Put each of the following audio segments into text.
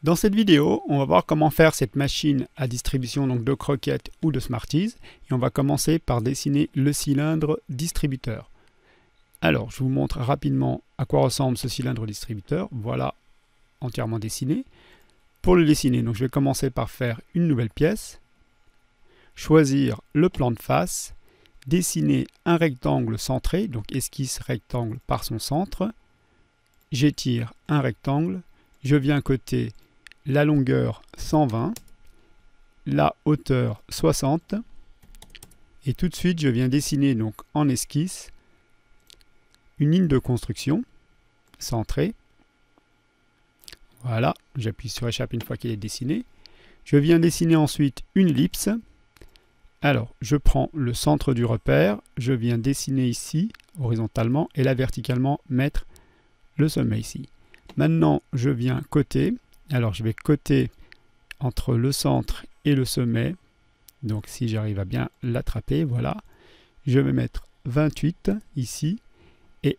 Dans cette vidéo, on va voir comment faire cette machine à distribution donc de croquettes ou de Smarties. Et on va commencer par dessiner le cylindre distributeur. Alors, je vous montre rapidement à quoi ressemble ce cylindre distributeur. Voilà, entièrement dessiné. Pour le dessiner, donc, je vais commencer par faire une nouvelle pièce, choisir le plan de face, dessiner un rectangle centré, donc esquisse rectangle par son centre. J'étire un rectangle, je viens coter la longueur 120, la hauteur 60, et tout de suite je viens dessiner donc en esquisse une ligne de construction centrée. Voilà, j'appuie sur échappe une fois qu'il est dessiné. Je viens dessiner ensuite une ellipse. Alors, je prends le centre du repère, je viens dessiner ici horizontalement et là verticalement mettre le sommet ici. Maintenant, je viens coter. Alors, je vais coter entre le centre et le sommet. Donc, si j'arrive à bien l'attraper, voilà. Je vais mettre 28 ici et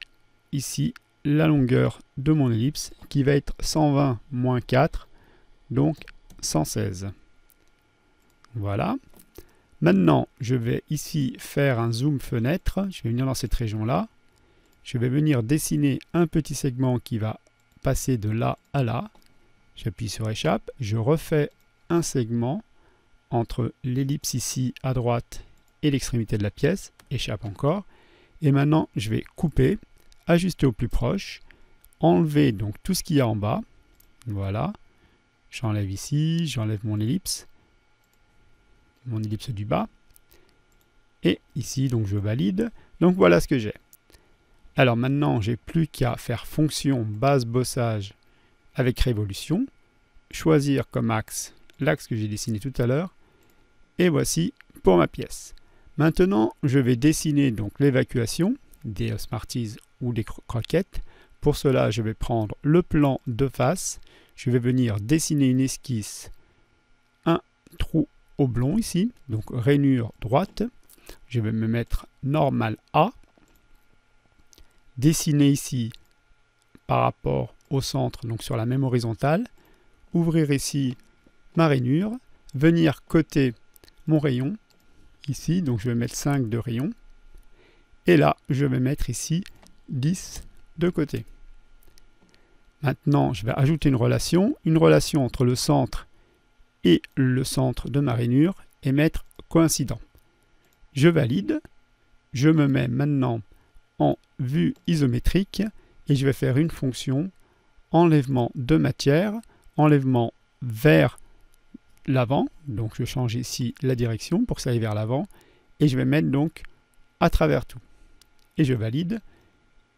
ici la longueur de mon ellipse qui va être 120 moins 4, donc 116. Voilà. Maintenant, je vais ici faire un zoom fenêtre. Je vais venir dans cette région-là. Je vais venir dessiner un petit segment qui va passer de là à là. J'appuie sur échappe. Je refais un segment entre l'ellipse ici à droite et l'extrémité de la pièce. Échappe encore. Et maintenant, je vais couper, ajuster au plus proche, enlever donc tout ce qu'il y a en bas. Voilà. J'enlève ici, j'enlève mon ellipse du bas. Et ici, donc je valide. Donc voilà ce que j'ai. Alors maintenant, j'ai plus qu'à faire fonction base bossage avec révolution, choisir comme axe l'axe que j'ai dessiné tout à l'heure, et voici pour ma pièce. Maintenant, je vais dessiner donc l'évacuation des Smarties ou des croquettes. Pour cela, je vais prendre le plan de face, je vais venir dessiner une esquisse, un trou oblong ici, donc rainure droite, je vais me mettre normal A, dessiner ici par rapport au centre, donc sur la même horizontale, ouvrir ici ma rainure, venir coter mon rayon, ici, donc je vais mettre 5 de rayon, et là, je vais mettre ici 10 de côté. Maintenant, je vais ajouter une relation entre le centre et le centre de ma rainure, et mettre coïncident. Je valide, je me mets maintenant en vue isométrique, et je vais faire une fonction enlèvement de matière, enlèvement vers l'avant, donc je change ici la direction pour que ça aille vers l'avant, et je vais mettre donc à travers tout. Et je valide,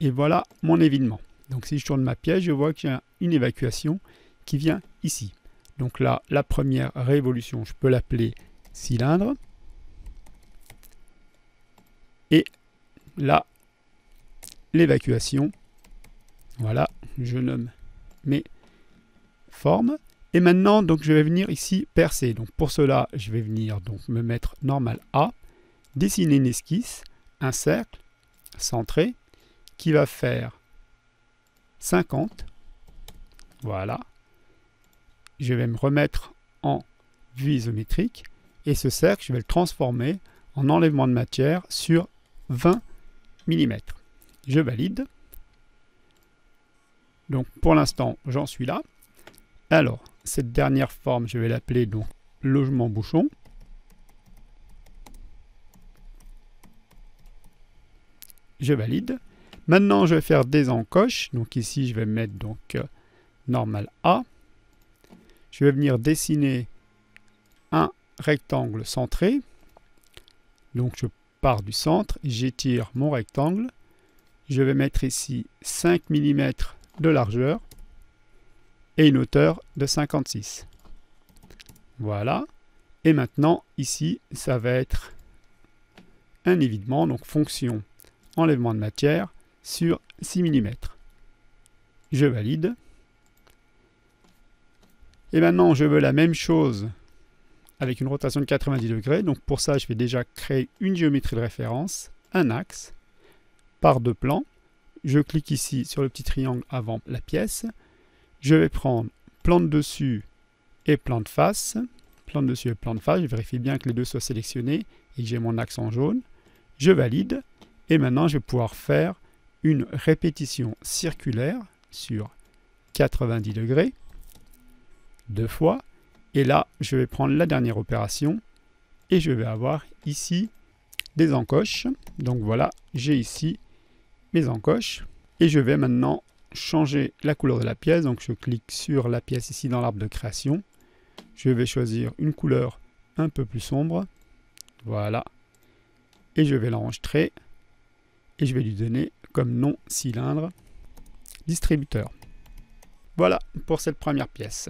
et voilà mon évidement. Donc si je tourne ma pièce, je vois qu'il y a une évacuation qui vient ici. Donc là, la première révolution, je peux l'appeler cylindre. Et là, l'évacuation, voilà, je nomme mes formes. Et maintenant, donc, je vais venir ici percer. Donc pour cela, je vais venir donc me mettre normal A, dessiner une esquisse, un cercle centré qui va faire 50. Voilà. Je vais me remettre en vue isométrique et ce cercle, je vais le transformer en enlèvement de matière sur 20 mm. Je valide. Donc pour l'instant, j'en suis là. Alors, cette dernière forme, je vais l'appeler donc logement bouchon. Je valide. Maintenant, je vais faire des encoches. Donc ici, je vais mettre donc normal A. Je vais venir dessiner un rectangle centré. Donc je pars du centre, j'étire mon rectangle. Je vais mettre ici 5 mm de largeur et une hauteur de 56. Voilà. Et maintenant, ici, ça va être un évidement, donc fonction enlèvement de matière sur 6 mm. Je valide. Et maintenant, je veux la même chose avec une rotation de 90 degrés. Donc pour ça, je vais déjà créer une géométrie de référence, un axe, par deux plans. Je clique ici sur le petit triangle avant la pièce. Je vais prendre plan de dessus et plan de face. Plan de dessus et plan de face, je vérifie bien que les deux soient sélectionnés et que j'ai mon accent jaune. Je valide et maintenant je vais pouvoir faire une répétition circulaire sur 90 degrés, 2 fois. Et là, je vais prendre la dernière opération et je vais avoir ici des encoches. Donc voilà, j'ai ici mes encoches. Et je vais maintenant changer la couleur de la pièce. Donc je clique sur la pièce ici dans l'arbre de création. Je vais choisir une couleur un peu plus sombre. Voilà. Et je vais l'enregistrer. Et je vais lui donner comme nom cylindre distributeur. Voilà pour cette première pièce.